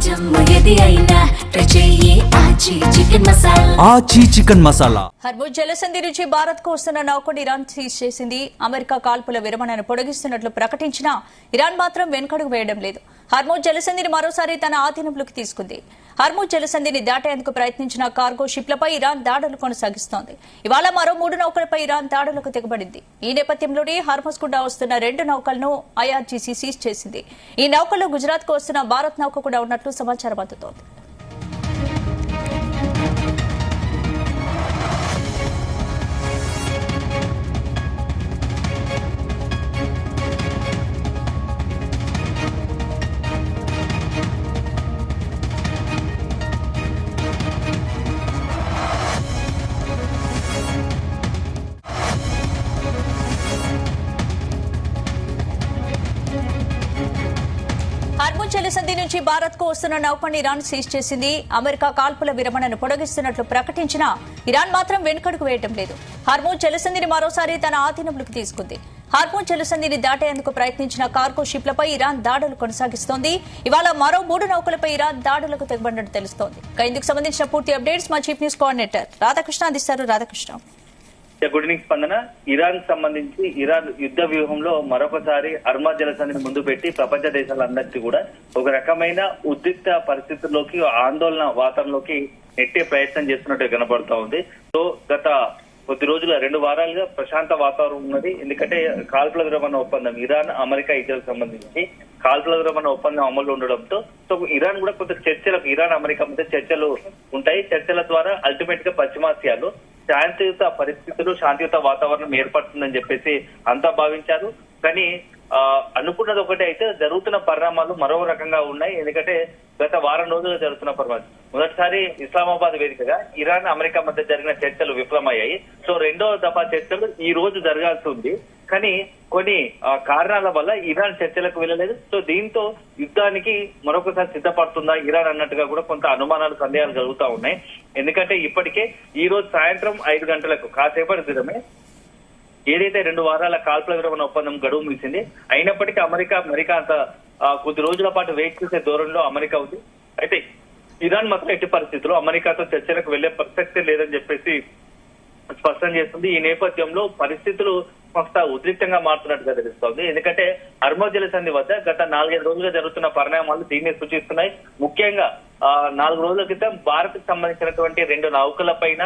ఆచి chicken masala. Hormuz జలసంధి నుంచి భారత్ కు వస్తున్న నౌకను ఇరాన్ సీజ్ చేసింది. అమెరికా కాల్పుల విరమణను పొడిగిస్తున్నట్లు ప్రకటించినా ఇరాన్ మాత్రం వెనుకడుగు వేయడం లేదు. హర్ముజ్ జలసంధిని మరోసారి తన ఆధీనంలోకి తీసుకుంది. హర్ముజ్ జలసంధిని దాటేందుకు ప్రయత్నించిన కార్గో షిప్లపై ఇరాన్ దాడులు కొనసాగిస్తోంది. ఇవాళ మరో 3 నౌకలపై ఇరాన్ దాడులకు తెగబడింది. ఈ నేపథ్యంలోనే హర్ముజ్ గుండా వస్తున్న 2 నౌకలను ఐఆర్జీసీ సీజ్ చేసింది. ఈ నౌకల్లో గుజరాత్ కు వస్తున్న భారత్ నౌక కూడా ఉన్నట్లు సమాచారం అందుతోంది. హర్ముజ్ జలసంధి నుంచి భారత్ కు వస్తున్న నౌకను ఇరాన్ సీజ్ చేసింది. అమెరికా కాల్పుల విరమణను పొడిగిస్తున్నట్లు ప్రకటించినా ఇరాన్ మాత్రం వెనుకడుగు వేయడం లేదు. హర్ముజ్ జలసంధిని మరోసారి తన ఆధీనంలోకి తీసుకుంది. హర్ముజ్ జలసంధిని దాటేందుకు ప్రయత్నించిన కార్గో షిప్లపై ఇరాన్ దాడులు కొనసాగిస్తోంది. ఇవాళ మరో 3 నౌకలపై ఇరాన్ దాడులకు తెగబడినట్టు తెలుస్తోంది. ఇందుకు సంబంధించిన పూర్తి అప్డేట్స్ మా చీఫ్ న్యూస్ కోఆర్డినేటర్ రాధాకృష్ణ అందిస్తారు. రాధాకృష్ణ. గుడ్ ఈవినింగ్ స్పందన. ఇరాన్ సంబంధించి ఇరాన్ యుద్ధ వ్యూహంలో మరొకసారి హర్ముజ్ జలసంధిని ముందు పెట్టి ప్రపంచ దేశాలందరికీ కూడా ఒక రకమైన ఉద్రిక్త పరిస్థితుల్లోకి, ఆందోళన వాతావరణంలోకి నెట్టే ప్రయత్నం చేస్తున్నట్టు కనబడతా ఉంది. సో గత కొద్ది రోజులుగా 2 వారాలుగా ప్రశాంత వాతావరణం ఉన్నది. ఎందుకంటే కాల్పుల విరమణ ఒప్పందం ఇరాన్ అమెరికా ఇద్దరికి సంబంధించి కాల్పుల విరమణ ఒప్పందం అమలు ఉండడంతో సో ఇరాన్ కూడా కొంత చర్చలకు, ఇరాన్ అమెరికా మధ్య చర్చలు ఉంటాయి. చర్చల ద్వారా అల్టిమేట్ గా పశ్చిమాసియాలో శాంతియుత పరిస్థితులు, శాంతియుత వాతావరణం ఏర్పడుతుందని చెప్పేసి అంతా భావించారు. కానీ అనుకున్నది ఒకటి అయితే జరుగుతున్న పరిణామాలు మరో రకంగా ఉన్నాయి. ఎందుకంటే గత వారం రోజులుగా జరుగుతున్న పరిణామాలు మొదటిసారి ఇస్లామాబాద్ వేదికగా ఇరాన్ అమెరికా మధ్య జరిగిన చర్చలు విఫలమయ్యాయి. సో 2వ దఫా చర్చలు ఈ రోజు జరగాల్సి ఉంది. కానీ కొన్ని కారణాల వల్ల ఇరాన్ చర్చలకు వెళ్ళలేదు. సో దీంతో యుద్ధానికి మరొకసారి సిద్ధపడుతుందా ఇరాన్ అన్నట్టుగా కూడా కొంత అనుమానాలు, సందేహాలు కలుగుతా ఉన్నాయి. ఎందుకంటే ఇప్పటికే ఈ రోజు సాయంత్రం 5 గంటలకు కాసేపటి క్రితమే ఏదైతే 2 వారాల కాల్పుల విరమణ ఒప్పందం గడువు ముగిసింది. అయినప్పటికీ అమెరికా అంత కొద్ది రోజుల పాటు వెయిట్ చేసే ధోరణిలో అమెరికా ఉంది. అయితే ఇరాన్ మాత్రం ఎట్టి పరిస్థితుల్లో అమెరికాతో చర్చలకు వెళ్లే ప్రసక్తే లేదని చెప్పేసి స్పష్టం చేస్తుంది. ఈ నేపథ్యంలో పరిస్థితులు కొంత ఉద్రిక్తంగా మారుతున్నట్టుగా తెలుస్తోంది. ఎందుకంటే హర్ముజ్ జలసంధి వద్ద గత 4-5 రోజులుగా జరుగుతున్న పరిణామాలు దీన్ని సూచిస్తున్నాయి. ముఖ్యంగా 4 రోజుల క్రితం భారత్ కు సంబంధించినటువంటి 2 నౌకల పైన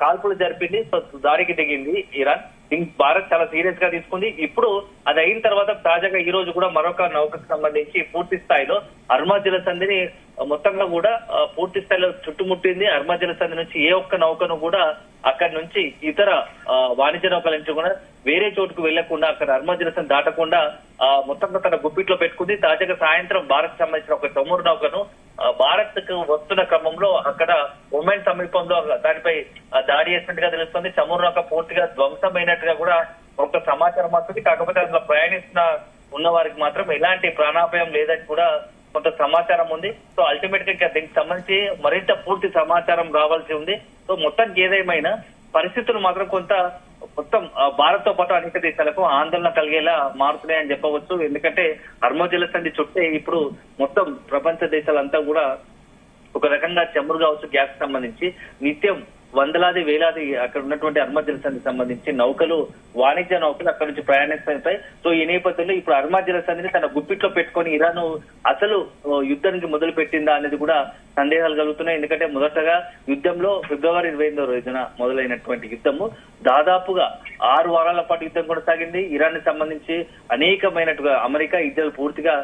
కాల్పులు జరిపింది. సో దారికి దిగింది ఇరాన్. భారత్ చాలా సీరియస్ గా తీసుకుంది. ఇప్పుడు అది అయిన తర్వాత తాజాగా ఈ రోజు కూడా మరొక నౌకకు సంబంధించి పూర్తి స్థాయిలో హర్ముజ్ జలసంధిని మొత్తంగా కూడా పూర్తి స్థాయిలో చుట్టుముట్టింది. హర్ముజ్ జలసంధి నుంచి ఏ ఒక్క నౌకను కూడా అక్కడి నుంచి ఇతర వాణిజ్య నౌకల నుంచి కూడా వేరే చోటుకు వెళ్లకుండా, అక్కడ హర్ముజ్ జలసంధి దాటకుండా మొత్తంగా తన గుప్పిట్లో పెట్టుకుంది. తాజాగా సాయంత్రం భారత్ సంబంధించిన ఒక చమురు నౌకను భారత్ కు వస్తున్న క్రమంలో అక్కడ ఒమన్ సమీపంలో దానిపై దాడి చేసినట్టుగా తెలుస్తుంది. చమురు నౌక పూర్తిగా ధ్వంసమైనట్టుగా కూడా ఒక సమాచారం వస్తుంది. కాకపోతే అందులో ఉన్న వారికి మాత్రం ఎలాంటి ప్రాణాపాయం లేదని కూడా కొంత సమాచారం ఉంది. సో అల్టిమేట్ గా దీనికి సంబంధించి మరింత పూర్తి సమాచారం రావాల్సి ఉంది. సో మొత్తానికి ఏదేమైనా పరిస్థితులు మాత్రం మొత్తం భారత్ తో పాటు అనేక దేశాలకు ఆందోళన కలిగేలా మారుతున్నాయని చెప్పవచ్చు. ఎందుకంటే హర్ముజ్ జలసంధి చుట్టే ఇప్పుడు మొత్తం ప్రపంచ దేశాలంతా కూడా ఒక రకంగా చమురు కావచ్చు, గ్యాస్ సంబంధించి నిత్యం వందలాది వేలాది అక్కడ ఉన్నటువంటి హర్ముజ్ జలసంధికి సంబంధించి నౌకలు, వాణిజ్య నౌకలు అక్కడ నుంచి ప్రయాణిస్తాయి. సో ఈ నేపథ్యంలో ఇప్పుడు హర్ముజ్ జలసంధిని తన గుప్పిట్లో పెట్టుకొని ఇరాన్ అసలు యుద్ధానికి మొదలు పెట్టిందా అనేది కూడా సందేహాలు కలుగుతున్నాయి. ఎందుకంటే మొదటగా యుద్ధంలో ఫిబ్రవరి 28వ రోజున మొదలైనటువంటి యుద్ధము దాదాపుగా 6 వారాల పాటు యుద్ధం కొనసాగింది. ఇరాన్ కి సంబంధించి అనేకమైనట్టుగా అమెరికా ఇద్దరు పూర్తిగా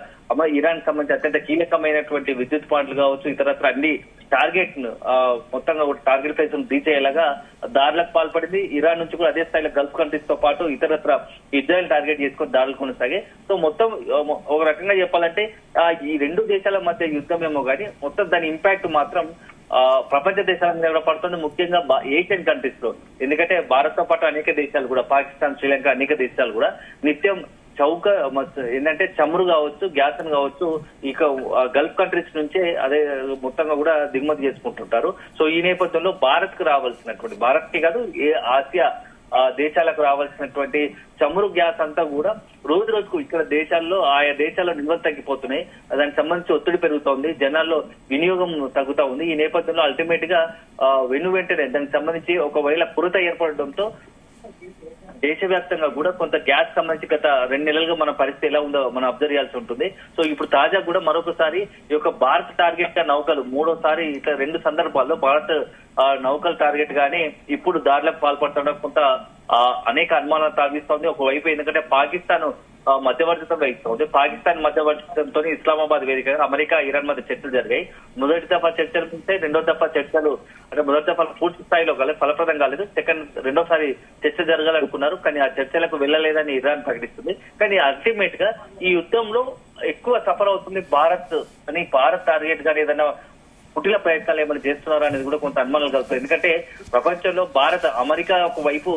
ఇరాన్ సంబంధించి అత్యంత కీలకమైనటువంటి విద్యుత్ పాయింట్లు కావచ్చు, ఇతరత్ర అన్ని టార్గెట్ మొత్తంగా టార్గెట్ ప్రైస్ రీచ్ అయ్యేలాగా దాడులకు పాల్పడింది. ఇరాన్ నుంచి కూడా అదే స్థాయిలో గల్ఫ్ కంట్రీస్ తో పాటు ఇతరత్ర ఇజ్రాయెల్ టార్గెట్ చేసుకుని దాడులు కొనసాగాయి. సో మొత్తం ఒక రకంగా చెప్పాలంటే ఈ 2 దేశాల మధ్య యుద్ధం ఏమో కానీ మొత్తం దాని ఇంపాక్ట్ మాత్రం ప్రపంచ దేశాల మీద పడుతుంది. ముఖ్యంగా ఏషియన్ కంట్రీస్ లో. ఎందుకంటే భారత్ తో పాటు అనేక దేశాలు కూడా, పాకిస్తాన్, శ్రీలంక అనేక దేశాలు కూడా నిత్యం ఏంటంటే చమురు కావచ్చు, గ్యాస్ కావచ్చు, ఇక గల్ఫ్ కంట్రీస్ నుంచే అదే మొత్తంగా కూడా దిగుమతి చేసుకుంటుంటారు. సో ఈ నేపథ్యంలో భారత్ కు రావాల్సినటువంటి, భారత్ కి కాదు ఆసియా దేశాలకు రావాల్సినటువంటి చమురు గ్యాస్ అంతా కూడా రోజు రోజుకు ఇక్కడ దేశాల్లో ఆయా దేశాల్లో నిల్వలు తగ్గిపోతున్నాయి. దానికి సంబంధించి ఒత్తిడి పెరుగుతోంది, జనాల్లో వినియోగం తగ్గుతా ఉంది. ఈ నేపథ్యంలో అల్టిమేట్ గా వెంటనే దానికి సంబంధించి ఒకవేళ కొరత ఏర్పడడంతో దేశవ్యాప్తంగా కూడా కొంత గ్యాస్ సంబంధించి గత 2 నెలలుగా మన పరిస్థితి ఎలా ఉందో మనం అబ్జర్వ్ చేయాల్సి ఉంటుంది. సో ఇప్పుడు తాజా కూడా మరొకసారి ఈ యొక్క భారత్ టార్గెట్ గా నౌకలు మూడోసారి ఇట్లా 2 సందర్భాల్లో భారత్ నౌకల టార్గెట్ గానీ ఇప్పుడు దాడులకు పాల్పడటం కొంత అనేక అనుమానాలు తాగిస్తోంది. ఒకవైపు ఎందుకంటే పాకిస్తాన్ మధ్యవర్తిత్వం వహిస్తోంది. పాకిస్తాన్ మధ్యవర్తిత్వంతో ఇస్లామాబాద్ వేదికగా అమెరికా ఇరాన్ మధ్య చర్చలు జరిగాయి. మొదటి దఫా చర్చలు ఉంటే రెండో దఫా చర్చలు అంటే మొదటి దఫా పూర్తి స్థాయిలో ఫలప్రదం కాలేదు. రెండోసారి చర్చ జరగాలనుకున్నారు, కానీ ఆ చర్చలకు వెళ్లలేదని ఇరాన్ ప్రకటిస్తుంది. కానీ అల్టిమేట్ గా ఈ యుద్ధంలో ఎక్కువ సఫర్ అవుతుంది భారత్ అని, భారత్ టార్గెట్ గా ఏదైనా కుటిల ప్రయత్నాలు ఏమైనా చేస్తున్నారా అనేది కూడా కొంత అనుమానాలు కలుగుతుంది. ఎందుకంటే ప్రపంచంలో అమెరికా ఒకవైపు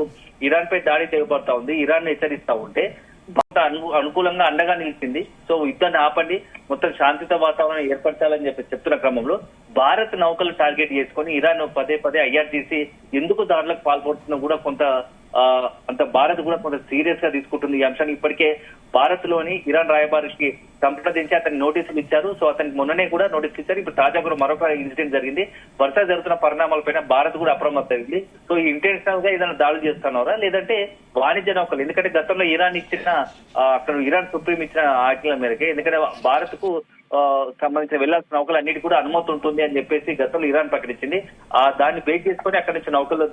ఇరాన్ పై దాడి చేయబడతా ఉంది, ఇరాన్ హెచ్చరిస్తా ఉంటే అనుకూలంగా అండగా నిలిచింది. సో యుద్ధాన్ని ఆపండి, మొత్తం శాంతియుత వాతావరణం ఏర్పరచాలని చెప్తున్న క్రమంలో భారత్ నౌకలు టార్గెట్ చేసుకుని ఇరాన్ పదే ఐఆర్జీసీ ఎందుకు దాడులకు పాల్పడుతుందో కూడా అంత భారత్ కూడా కొంత సీరియస్ గా తీసుకుంటుంది ఈ అంశాన్ని. ఇప్పటికే భారత్ లోని ఇరాన్ రాయబారికి సంప్రదించి అతనికి నోటీసులు ఇచ్చారు. సో అతనికి మొన్ననే కూడా నోటీసులు ఇచ్చారు. ఇప్పుడు తాజా కూడా మరొక ఇన్సిడెంట్ జరిగింది. వరుస జరుగుతున్న పరిణామాలపైన భారత్ కూడా అప్రమత్తమైంది. సో ఇంటెన్షనల్ గా ఏదైనా దాడులు చేస్తున్నారా లేదంటే వాణిజ్య నౌకలు, ఎందుకంటే గతంలో ఇరాన్ ఇచ్చిన అక్కడ ఇరాన్ సుప్రీం ఇచ్చిన ఆజ్ఞల మేరకే, ఎందుకంటే భారత్ కు సంబంధించిన వెళ్లాల్సిన నౌకలు అన్నిటి కూడా అనుమతి ఉంటుంది అని చెప్పేసి గతంలో ఇరాన్ ప్రకటించింది. దాన్ని బేస్ చేసుకుని అక్కడి నుంచి నౌకలు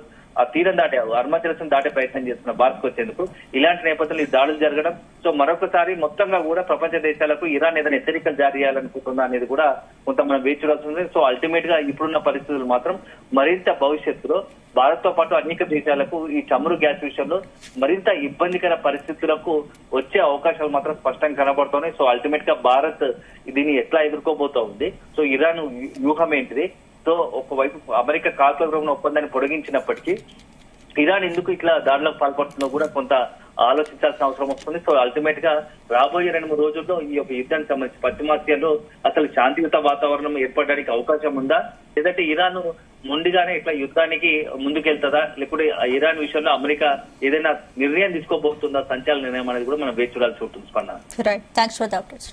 తీరం దాటే అరుణాచలం దాటే ప్రయత్నం చేస్తున్న భారత్కు వచ్చేందుకు ఇలాంటి నేపథ్యంలో ఈ దాడులు జరగడం, సో మరొకసారి మొత్తంగా కూడా ప్రపంచ దేశాలకు ఇరాన్ ఏదైనా హెచ్చరికలు జారీ చేయాలనుకుంటుందా అనేది కూడా కొంత మనం వేచి చూడాల్సి ఉంది. సో అల్టిమేట్ గా ఇప్పుడున్న పరిస్థితులు మాత్రం మరింత భవిష్యత్తులో భారత్ తో పాటు అనేక దేశాలకు ఈ చమురు గ్యాస్ విషయంలో మరింత ఇబ్బందికర పరిస్థితులకు వచ్చే అవకాశాలు మాత్రం స్పష్టంగా కనబడుతున్నాయి. సో అల్టిమేట్ గా భారత్ దీన్ని ఎట్లా ఎదుర్కోబోతా ఉంది, సో ఇరాన్ వ్యూహం ఏంటిది, సో ఒకవైపు అమెరికా కాల్పుల విరమణ ఒప్పందాన్ని పొడిగించినప్పటికీ ఇరాన్ ఎందుకు ఇట్లా దాడులకు పాల్పడుతుందో కూడా కొంత ఆలోచించాల్సిన అవసరం వస్తుంది. సో అల్టిమేట్ గా రాబోయే 2-3 రోజుల్లో ఈ యొక్క యుద్ధానికి సంబంధించి పశ్చిమాసియాలో అసలు శాంతియుత వాతావరణం ఏర్పడడానికి అవకాశం ఉందా, లేదంటే ఇరాన్ ముందుగానే ఇట్లా యుద్ధానికి ముందుకెళ్తుందా, లేకుంటే ఇరాన్ విషయంలో అమెరికా ఏదైనా నిర్ణయం తీసుకోబోతుందా, సంచలన నిర్ణయం అనేది కూడా మనం వేచి చూడాల్సి ఉంటుంది. స్పందన. Thanks for the updates.